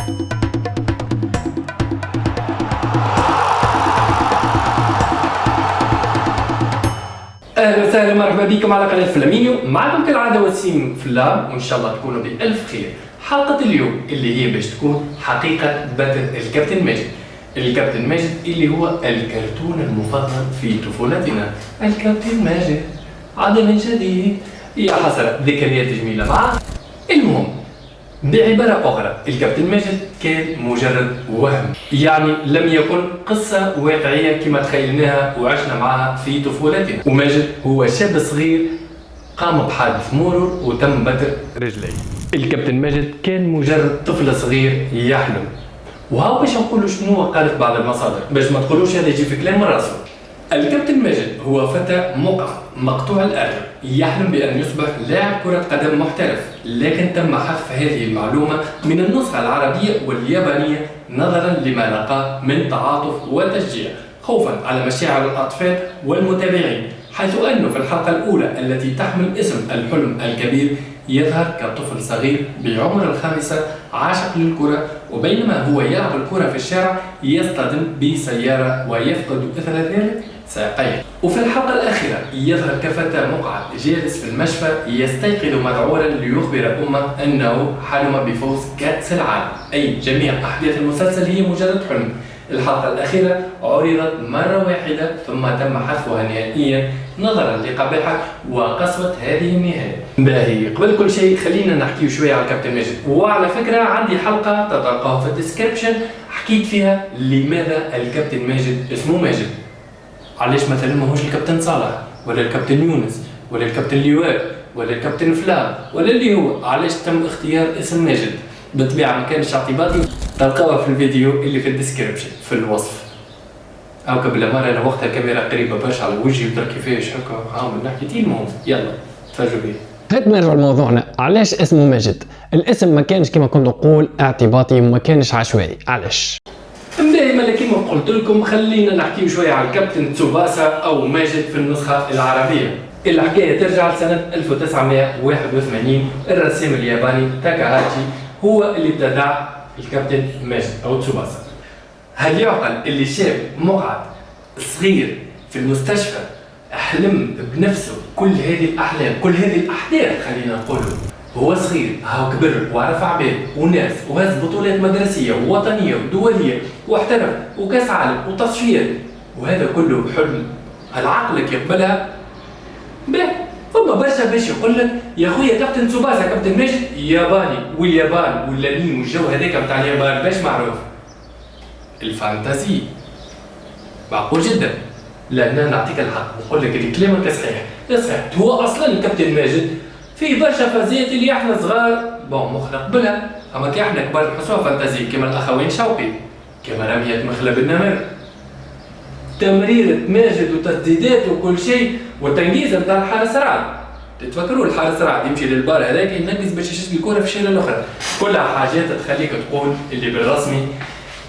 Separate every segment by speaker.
Speaker 1: اهلا وسهلا مرحبا بكم على قناه فلامينيو. معكم كالعاده وسيم فلام، وان شاء الله تكونوا بالف خير. حلقه اليوم اللي هي باش تكون حقيقه بدر الكابتن ماجد. الكابتن ماجد اللي هو الكرتون المفضل في طفولتنا. الكابتن ماجد عاد من جديد، يا حسرة ذكريات جميله معه. المهم، بعبارة أخرى، الكابتن ماجد كان مجرد وهم، يعني لم يكن قصة واقعية كما تخيلناها وعشنا معها في طفولتنا. وماجد هو شاب صغير قام بحادث مرور وتم بتر رجليه. الكابتن ماجد كان مجرد طفل صغير يحلم. وهاو باش نقولوا شنو قالت بعض المصادر باش ما تقولوش هذا يجي في كلام من راسه. الكابتن ماجد هو فتى مقطوع الأرجل يحلم بأن يصبح لاعب كرة قدم محترف، لكن تم حذف هذه المعلومة من النسخة العربية واليابانية نظرا لما لقاه من تعاطف وتشجيع خوفا على مشاعر الأطفال والمتابعين، حيث أنه في الحلقة الأولى التي تحمل اسم الحلم الكبير يظهر كطفل صغير بعمر الخامسة عاشق للكرة، وبينما هو يلعب الكرة في الشارع يصطدم بسيارة ويفقد إثر ذلك ساقيه. وفي الحلقة الأخيرة يظهر كفتى مقعد جالس في المشفى يستيقظ مذعورا ليخبر أمه أنه حلم بفوز كأس العالم، أي جميع أحداث المسلسل هي مجرد حلم. الحلقة الأخيرة عرضت مرة واحدة ثم تم حذفها نهائيا نظرا لقباحة وقسوة هذه النهاية. باهي، قبل كل شيء خلينا نحكي شوية على الكابتن ماجد. وعلى فكرة عندي حلقة تلقاها في الديسكريبشن حكيت فيها لماذا الكابتن ماجد اسمه ماجد. علاش مثلا ماهوش الكابتن صالح ولا الكابتن يونس ولا الكابتن لواء ولا الكابتن فلان ولا اللي هو، علاش تم اختيار اسم ماجد؟ بالطبيعة ما كانش اعتباطي، تلقاوها في الفيديو اللي في الديسكريبشن في الوصف. او قبل مرة انا وقتها كاميرا قريبة برشا على وجهي وترى كيفاش هكا عامل نحكي. المهم يلا تفرجوا بيه.
Speaker 2: هات نرجع لموضوعنا. علاش اسمه ماجد؟ الاسم ما كانش كما كنت نقول اعتباطي وما كانش عشوائي. علاش؟
Speaker 1: دائما كما قلت لكم خلينا نحكي شوية على الكابتن تسوباسا او ماجد في النسخة العربية. الحكاية ترجع لسنة 1981. الرسام الياباني تاكاهاتشي هو اللي ابتدع الكابتن ماجد او تسوباسا. هل يعقل اللي شاب مقعد صغير في المستشفى حلم بنفسه كل هذه الأحلام كل هذه الأحداث، خلينا نقول هو صغير هاو كبر وعرف عباد وناس وهز بطولات مدرسية ووطنية ودولية واحترف وكاس عالم وتصفيات، وهذا كله حلم هل عقلك يقبلها؟ باهي، فما برشا باش يقول لك يا خويا كابتن تسوباسا كابتن ماجد ياباني، واليابان واللانين والجو هذاك نتاع اليابان باش معروف الفانتازي معقول جدا. لأن نعطيك الحق نقول لك اللي كلامك صحيح صحيح. هو اصلا الكابتن ماجد في برشا فازات اللي احنا صغار مخنا قبلها، اما كي احنا كبار نحسوها فانتازي، كما الاخوين شوقي، كما رمية مخلب النمر، تمريرة ماجد وتسديدات وكل شيء، والتنقيزه نتاع الحارس رعد. تتفكروا الحارس رعد يمشي للبار هذاك ينقز باش يشد الكره في الشارع الاخرى. كلها حاجات تخليك تقول اللي بالرسمي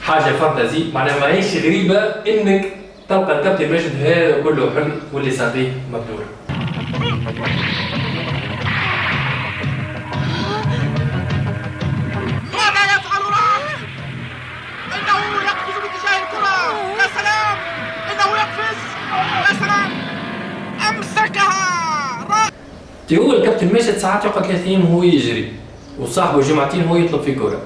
Speaker 1: حاجه فانتازي، معناها ماهيش غريبه انك تلقى الكابتن ماجد هذا كله حلم واللي ساقيه مبدور.
Speaker 3: ماذا يفعل رعد؟ انه يقفز باتجاه الكره. يا سلام، انه يقفز. يا سلام، امسكها رعد.
Speaker 1: هو الكابتن ماجد ساعات يقعد 3 ايام وهو يجري، وصاحبه جمعتين هو يطلب في كره،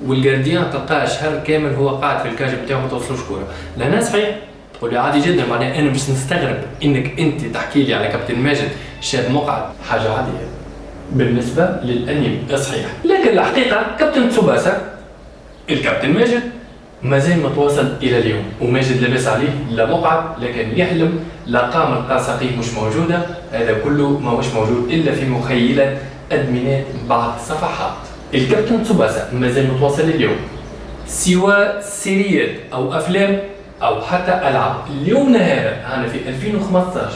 Speaker 1: والجارديان تلقاه شهر كامل هو قاعد في الكاج بتاعه ما توصلوش كوره. لأنها صحيح تقول لي عادي جدا، معناها انا مش نستغرب انك انت تحكي لي على كابتن ماجد شاب مقعد، حاجه عاديه بالنسبه للانمي صحيح. لكن الحقيقه كابتن تسوباسا الكابتن ماجد مازال متواصل الى اليوم، وماجد لاباس عليه لا مقعد لكن يحلم، لا قامة قاسقيه مش موجوده، هذا كله ما مش موجود الا في مخيله ادمنات بعض الصفحات. الكابتن تسوباسا مازال متواصل اليوم، سواء سيريات او افلام او حتى العاب. اليوم هذا انا في 2015،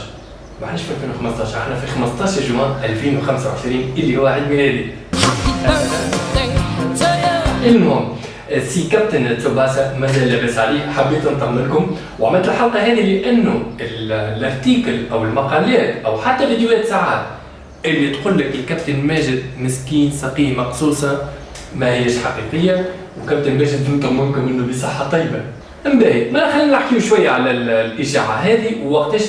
Speaker 1: ماحناش في 2015، احنا في 15 جوان 2025 اللي هو عيد ميلادي. المهم سي كابتن تسوباسا مازال لاباس عليه، حبيت نطمنكم وعملت الحلقه هذه لانه الارتيكل او المقالات او حتى فيديوهات ساعات اللي تقول لك الكابتن ماجد مسكين سقيه مقصوصه ما هيش حقيقيه، وكابتن ماجد نطمنكم انه بصحه طيبه. انباهي، ما خلينا نحكيو شويه على الاشاعه هذه ووقتاش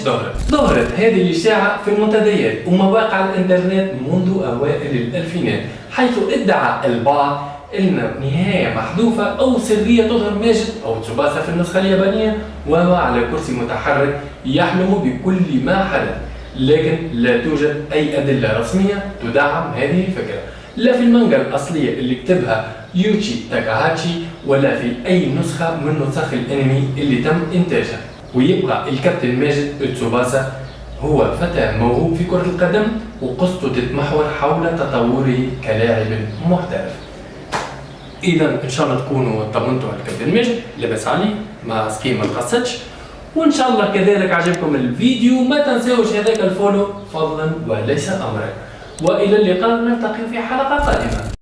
Speaker 1: ظهرت هذه الاشاعه في المنتديات ومواقع الانترنت منذ اوائل الالفينات، حيث ادعى البعض ان نهايه محذوفه او سريه تظهر ماجد او تسوباسا في النسخه اليابانيه وهو على كرسي متحرك يحلم بكل ما حدث، لكن لا توجد اي ادله رسميه تدعم هذه الفكره، لا في المانجا الاصليه اللي كتبها يوتشي تاكاهاتشي ولا في اي نسخه من نسخ الانمي اللي تم انتاجها. ويبقى الكابتن ماجد تسوباسا هو فتى موهوب في كرة القدم وقصته تتمحور حول تطوره كلاعب محترف. اذا ان شاء الله تكونوا طمنتوا على الكابتن ماجد، لبس عليه ما سكين ما تقصدش، وان شاء الله كذلك عجبكم الفيديو. ما تنسوش هذاك الفولو فضلا وليس امرا، والى اللقاء، نلتقي في حلقة قادمة.